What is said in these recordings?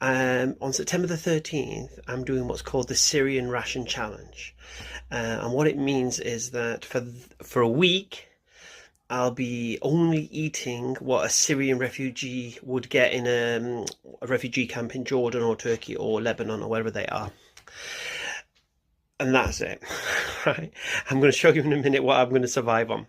On September the 13th, I'm doing what's called the Syrian Ration Challenge. And what it means is that for a week, I'll be only eating what a Syrian refugee would get in a refugee camp in Jordan or Turkey or Lebanon or wherever they are. And that's it. Right? I'm going to show you in a minute what I'm going to survive on.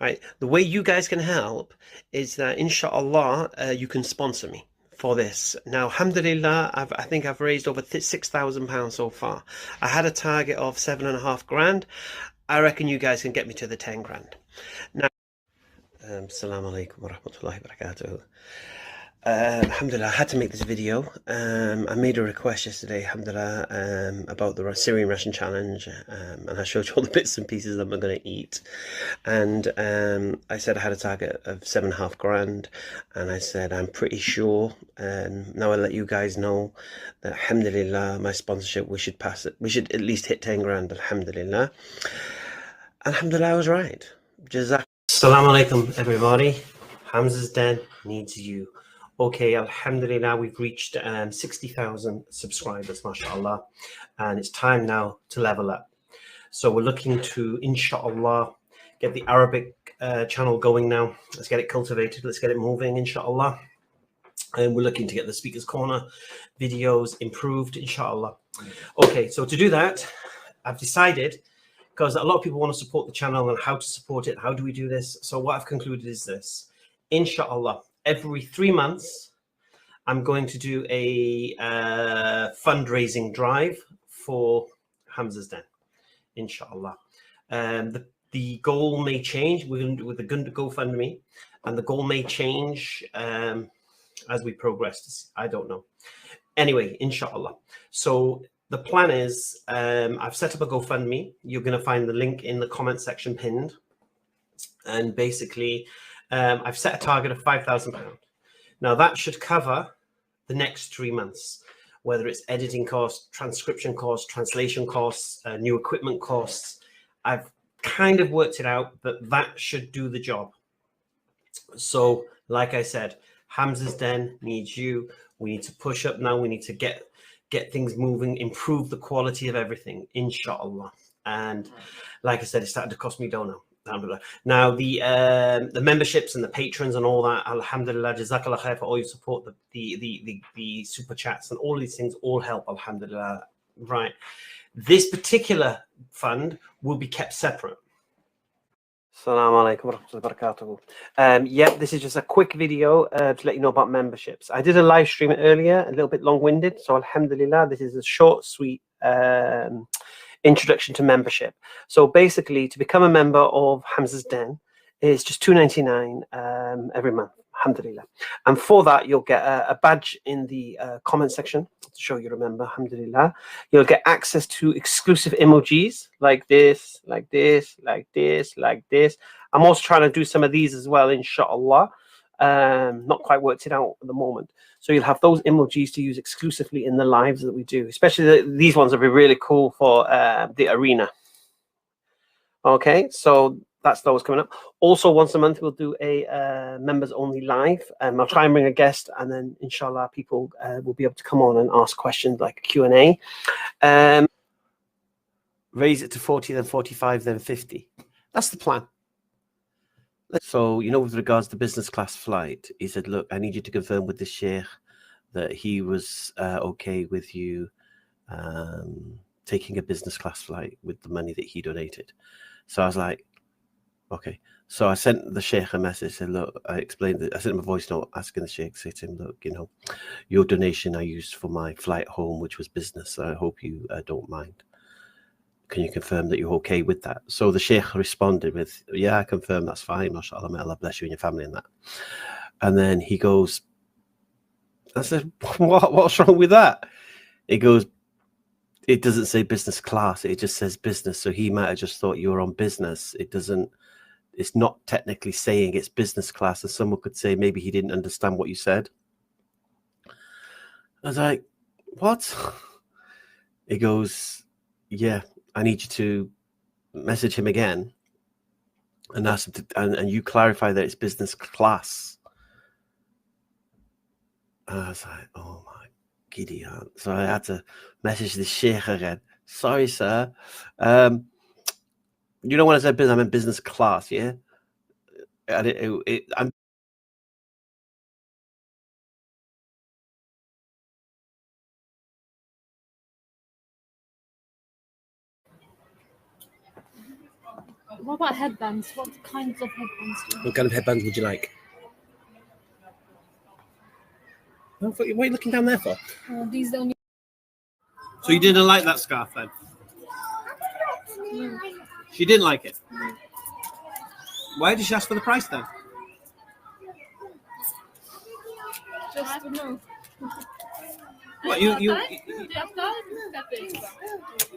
Right? The way you guys can help is that, inshallah, you can sponsor me for this. Now, alhamdulillah, I think I've raised over £6,000 so far. I had a target of 7.5 grand. I reckon you guys can get me to the 10 grand. Now, Assalamu alaikum wa rahmatullahi wa barakatuh. Alhamdulillah, I had to make this video. I made a request yesterday, alhamdulillah, about the Syrian Ration Challenge, and I showed you all the bits and pieces that I'm going to eat. And I said I had a target of 7.5 grand, and I said I'm pretty sure, now I'll let you guys know that, alhamdulillah, my sponsorship, we should pass it. We should at least hit 10 grand, alhamdulillah. Alhamdulillah, I was right. Assalamu alaikum, everybody. Hamza's Den needs you. Okay, alhamdulillah, we've reached 60,000 subscribers, mashallah, and it's time now to level up. So we're looking to, inshallah, get the Arabic channel going now. Let's get it cultivated, let's get it moving, inshallah. And we're looking to get the Speaker's Corner videos improved, inshallah. Okay, so to do that, I've decided, because a lot of people want to support the channel and how to support it, how do we do this? So what I've concluded is this, inshallah, every 3 months, I'm going to do a fundraising drive for Hamza's Den, inshallah. The goal may change. We're going to do with the GoFundMe, and the goal may change as we progress. I don't know. Anyway, inshallah. So the plan is, I've set up a GoFundMe. You're going to find the link in the comment section pinned. And basically, I've set a target of £5,000. Now that should cover the next 3 months, whether it's editing costs, transcription costs, translation costs, new equipment costs. I've kind of worked it out that that should do the job. So like I said, Hamza's Den needs you. We need to push up now. We need to get things moving, improve the quality of everything, inshallah. And like I said, it started to cost me dough now. Now the memberships and the patrons and all that, alhamdulillah, jazakallah khair for all your support, the super chats and all these things all help, alhamdulillah. Right, this particular fund will be kept separate. Assalamu alaikum wa rahmatullahi wa barakatuh. Yeah, this is just a quick video to let you know about memberships. I did a live stream earlier, a little bit long-winded, so alhamdulillah, this is a short, sweet introduction to membership. So basically, to become a member of Hamza's Den is just $2.99 every month, alhamdulillah. And for that, you'll get a badge in the comment section to show you remember, alhamdulillah. You'll get access to exclusive emojis like this, like this, like this, like this. I'm also trying to do some of these as well, inshallah. Not quite worked it out at the moment. So you'll have those emojis to use exclusively in the lives that we do, especially these ones will be really cool for the arena. Okay, so that's those coming up. Also, once a month we'll do a members only live. I'll try and bring a guest, and then inshallah people will be able to come on and ask questions like a Q&A. Raise it to 40, then 45, then 50. That's the plan. So, you know, with regards to business class flight, he said, look, I need you to confirm with the sheikh that he was okay with you taking a business class flight with the money that he donated. So I was like, okay. So I sent the sheikh a message, said, look, I explained that, I sent him a voice note asking the sheikh, say to him, look, you know, your donation I used for my flight home, which was business. So I hope you don't mind. Can you confirm that you're okay with that? So the sheikh responded with, yeah, I confirm, that's fine, mashallah, may Allah bless you and your family and that. And then he goes, I said, what's wrong with that? He goes, it doesn't say business class, it just says business. So he might have just thought you were on business. It doesn't, it's not technically saying it's business class. And someone could say maybe he didn't understand what you said. I was like, what? He goes, yeah, I need you to message him again and ask him to, and you clarify that it's business class. I was like, oh my giddy aunt. So I had to message the sheikh again. Sorry, sir. You know when I said I'm in business class, yeah? I'm What about headbands? What kinds of headbands do you have? What kind of headbands would you like? What are you looking down there for? These the only. So you didn't like that scarf then? No. She didn't like it. Why did she ask for the price then? Just to know. What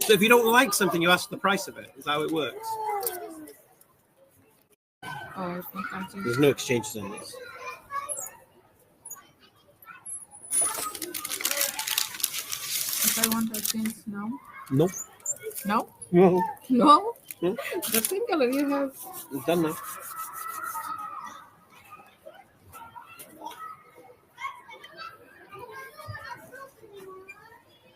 So if you don't like something, you ask the price of it. Is that how it works? Oh, There's no exchanges on this. If I want to change now. No. No? No. No? No. The same color you have. It's done now.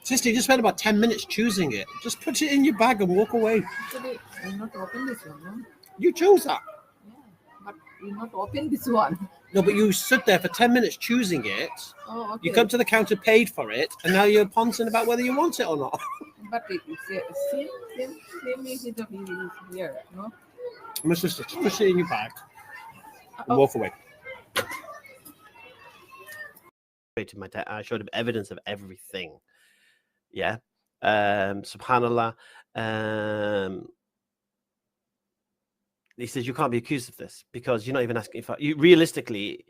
Sister, you just spent about 10 minutes choosing it. Just put it in your bag and walk away. Today, I'm not open this one, no? You chose that. Yeah, but you not open this one. No, but you stood there for 10 minutes choosing it. Oh, okay. You come to the counter, paid for it, and now you're ponting about whether you want it or not. But it's same is it here, no? My sister, just put it in your bag and walk away. My dad, I showed him evidence of everything. Yeah. Subhanallah. He says you can't be accused of this because you're not even asking for you. Realistically,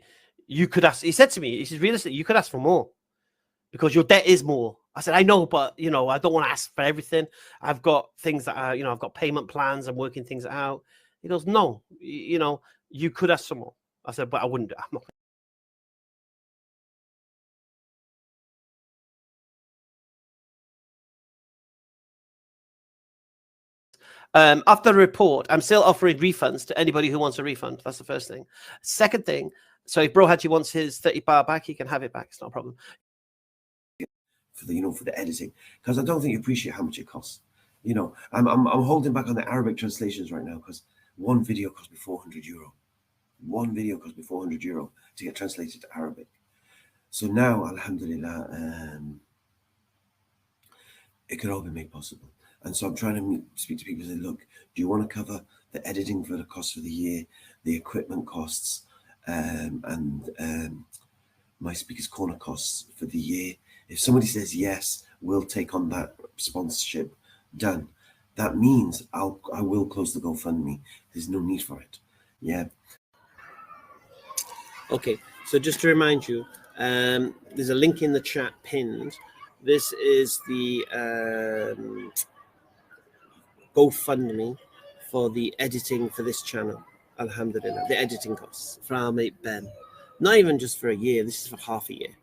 you could ask. He said to me, he says, realistically, you could ask for more because your debt is more. I said, I know, but I don't want to ask for everything. I've got things that are, I've got payment plans. I'm working things out. He goes, no, you could ask for more. I said, but I wouldn't. I'm not. After the report, I'm still offering refunds to anybody who wants a refund. That's the first thing. Second thing, so if Bro Hajji wants his 30 bar back, he can have it back. It's not a problem. For the editing, because I don't think you appreciate how much it costs. I'm holding back on the Arabic translations right now because one video cost me €400. One video cost me €400 to get translated to Arabic. So now, alhamdulillah, it could all be made possible. And so I'm trying to speak to people and say, look, do you want to cover the editing for the cost of the year, the equipment costs, and my Speaker's Corner costs for the year? If somebody says yes, we'll take on that sponsorship. Done. That means I will close the GoFundMe. There's no need for it. Yeah. Okay. So just to remind you, there's a link in the chat pinned. This is the GoFundMe for the editing for this channel. Alhamdulillah, the editing costs for our mate Ben. Not even just for a year. This is for half a year.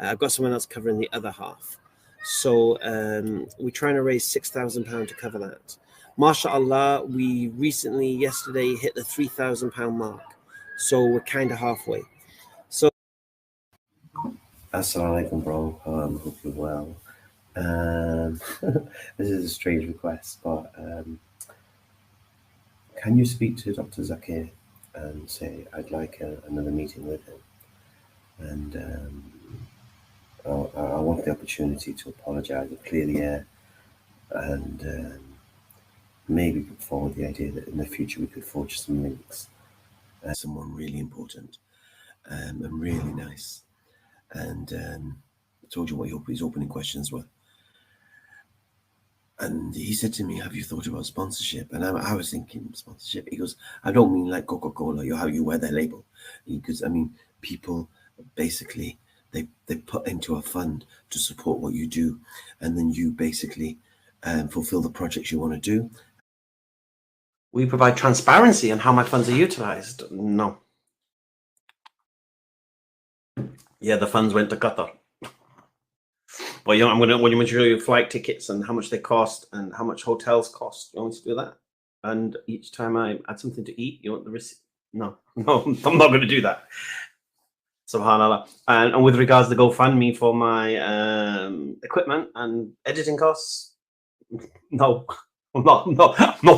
I've got someone else covering the other half. So we're trying to raise £6,000 to cover that. MashaAllah, we recently, yesterday, hit the £3,000 mark. So we're kind of halfway. So, Assalamu alaikum, bro. Hope you're well. This is a strange request, but can you speak to Dr. Zakir and say I'd like another meeting with him? And I want the opportunity to apologize and clear the air, and maybe put forward the idea that in the future we could forge some links. Someone really important and really nice. And I told you what his opening questions were. And he said to me, have you thought about sponsorship? And I was thinking sponsorship. He goes, I don't mean like Coca-Cola, how you wear their label. Because, I mean, people basically, they put into a fund to support what you do. And then you basically fulfill the projects you want to do. We provide transparency on how my funds are utilized. No. Yeah, the funds went to Qatar. But I'm going to show you flight tickets and how much they cost and how much hotels cost. You want me to do that? And each time I add something to eat, you want the receipt? No, I'm not going to do that. Subhanallah. And with regards to GoFundMe for my equipment and editing costs, no, I'm not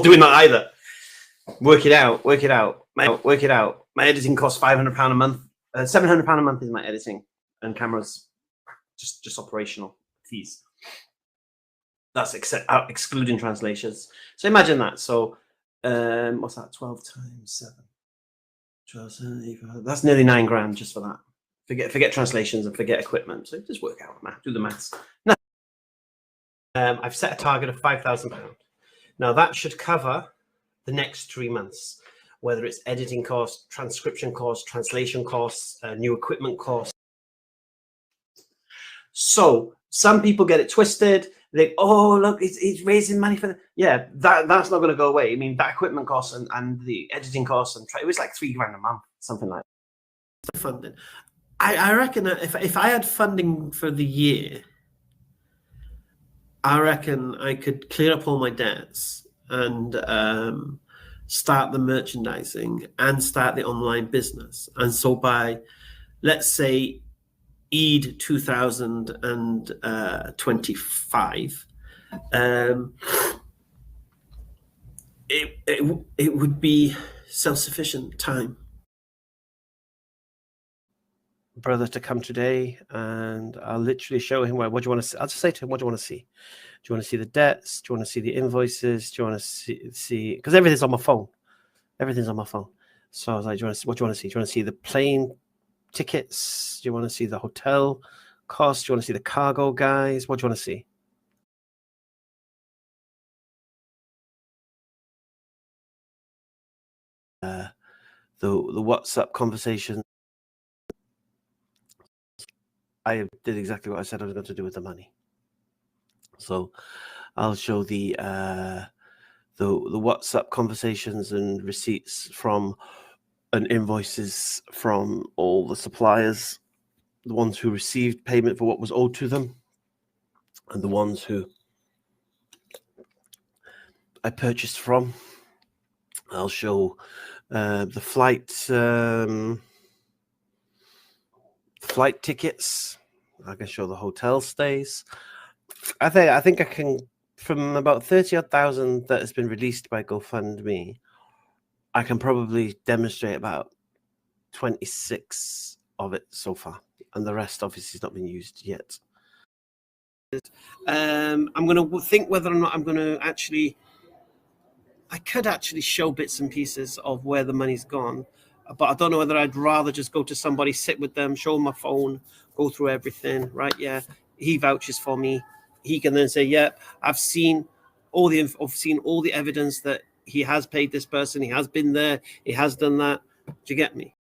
doing that either. Work it out. My editing costs £500 a month. £700 a month is my editing and cameras, just operational fees. That's excluding translations. So imagine that. So what's that? 12 times 7. 12, 7, that's nearly £9,000 just for that. Forget translations and forget equipment. So just work out math. Do the maths. Now, I've set a target of £5,000. Now that should cover the next 3 months, whether it's editing costs, transcription costs, translation costs, new equipment costs. So some people get it twisted. They, oh look, it's raising money for that's not going to go away. I mean, that equipment costs and the editing costs it was like £3,000 a month, something like that. Funding. I reckon that if I had funding for the year, I reckon I could clear up all my debts and start the merchandising and start the online business. And so by, let's say, Eid 2025, it would be self-sufficient time. Brother to come today, and I'll literally show him what do you want to see. I'll just say to him, what do you want to see? Do you want to see the debts? Do you want to see the invoices? Do you want to see because everything's on my phone. Everything's on my phone. So I was like, what do you want to see? Do you want to see the plane tickets? Do you want to see the hotel costs? Do you want to see the cargo guys? What do you want to see? The WhatsApp conversation. I did exactly what I said I was going to do with the money. So I'll show the WhatsApp conversations and receipts from and invoices from all the suppliers, the ones who received payment for what was owed to them, and the ones who I purchased from. I'll show the flight tickets. I can show the hotel stays. I think I can, from about 30,000 that has been released by GoFundMe, I can probably demonstrate about 26 of it so far, and the rest obviously has not been used yet. I'm going to think whether or not I'm going to actually. I could actually show bits and pieces of where the money's gone, but I don't know whether I'd rather just go to somebody, sit with them, show them my phone, go through everything. Right? Yeah, he vouches for me. He can then say, "Yeah, I've seen all the evidence that he has paid this person. He has been there. He has done that." Do you get me?